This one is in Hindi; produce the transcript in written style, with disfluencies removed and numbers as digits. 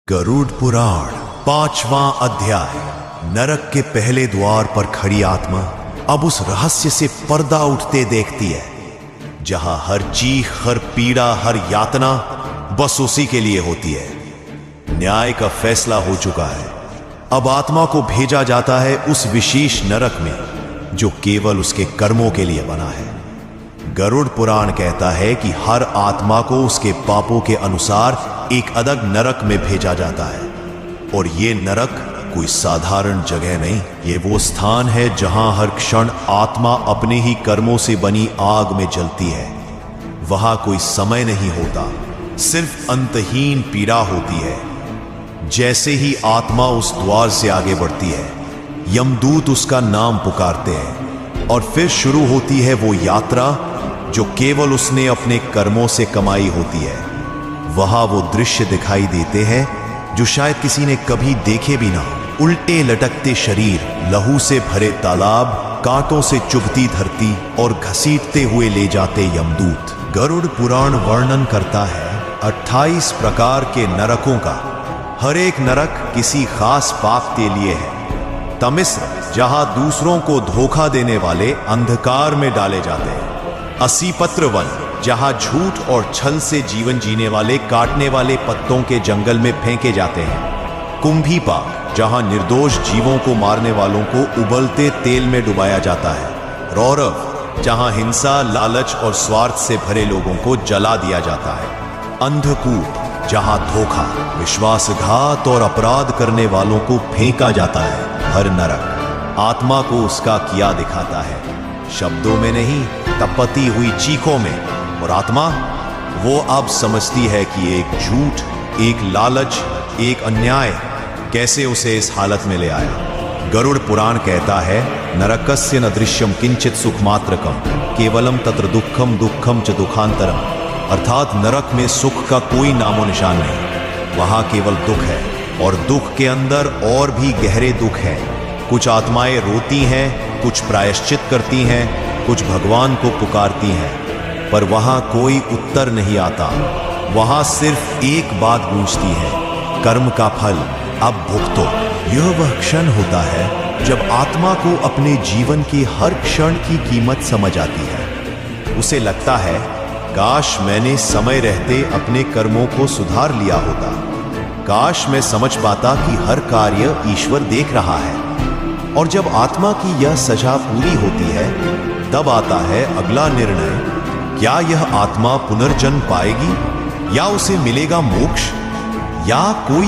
गरुड़ पुराण 5वां अध्याय। नरक के पहले द्वार पर खड़ी आत्मा अब उस रहस्य से पर्दा उठते देखती है जहां हर चीख, हर पीड़ा, हर यातना बस उसी के लिए होती है। न्याय का फैसला हो चुका है। अब आत्मा को भेजा जाता है उस विशेष नरक में जो केवल उसके कर्मों के लिए बना है। गरुड़ पुराण कहता है कि हर आत्मा को उसके पापों के अनुसार एक अलग नरक में भेजा जाता है, और ये नरक कोई साधारण जगह नहीं, ये वो स्थान है जहां हर क्षण आत्मा अपने ही कर्मों से बनी आग में जलती है। वहां कोई समय नहीं होता, सिर्फ अंतहीन पीड़ा होती है। जैसे ही आत्मा उस द्वार से आगे बढ़ती है, यमदूत उसका नाम पुकारते हैं और फिर शुरू होती है वो यात्रा जो केवल उसने अपने कर्मों से कमाई होती है। वहां वो दृश्य दिखाई देते हैं जो शायद किसी ने कभी देखे भी ना हो। उल्टे लटकते शरीर, लहू से भरे तालाब, कांटों से चुभती धरती और घसीटते हुए ले जाते यमदूत। गरुड़ पुराण वर्णन करता है 28 प्रकार के नरकों का। हर एक नरक किसी खास पाप के लिए है। तमिस्र, जहां दूसरों को धोखा देने वाले अंधकार में डाले जाते हैं। असीपत्र वन, जहां झूठ और छल से जीवन जीने वाले काटने वाले पत्तों के जंगल में फेंके जाते हैं। कुंभी पाक, जहां निर्दोष जीवों को मारने वालों को उबलते तेल में डुबाया जाता है। रौरव, जहां हिंसा, लालच और स्वार्थ से भरे लोगों को जला दिया जाता है। अंधकूप, जहां धोखा, विश्वासघात और अपराध करने वालों को फेंका जाता है। हर नरक आत्मा को उसका किया दिखाता है, शब्दों में नहीं, तपती हुई चीखों में। और आत्मा वो अब समझती है कि एक झूठ, एक लालच, एक अन्याय कैसे उसे इस हालत में ले आया। गरुड़ पुराण कहता है, नरकस्य न दृश्यम किंचित सुखमात्रकम केवलम तत्र दुखम दुखम च दुखांतरम। अर्थात नरक में सुख का कोई नामो निशान नहीं, वहां केवल दुख है, और दुख के अंदर और भी गहरे दुख हैं। कुछ आत्माएं रोती हैं, कुछ प्रायश्चित करती हैं, कुछ भगवान को पुकारती हैं, पर वहां कोई उत्तर नहीं आता। वहां सिर्फ एक बात गूंजती है, कर्म का फल अब भुगतो। यह वह क्षण होता है जब आत्मा को अपने जीवन के हर क्षण की कीमत समझ आती है। उसे लगता है, काश मैंने समय रहते अपने कर्मों को सुधार लिया होता। काश मैं समझ पाता कि हर कार्य ईश्वर देख रहा है। और जब आत्मा की यह सजा पूरी होती है, तब आता है अगला निर्णय। क्या यह आत्मा पुनर्जन्म पाएगी, या उसे मिलेगा मोक्ष, या कोई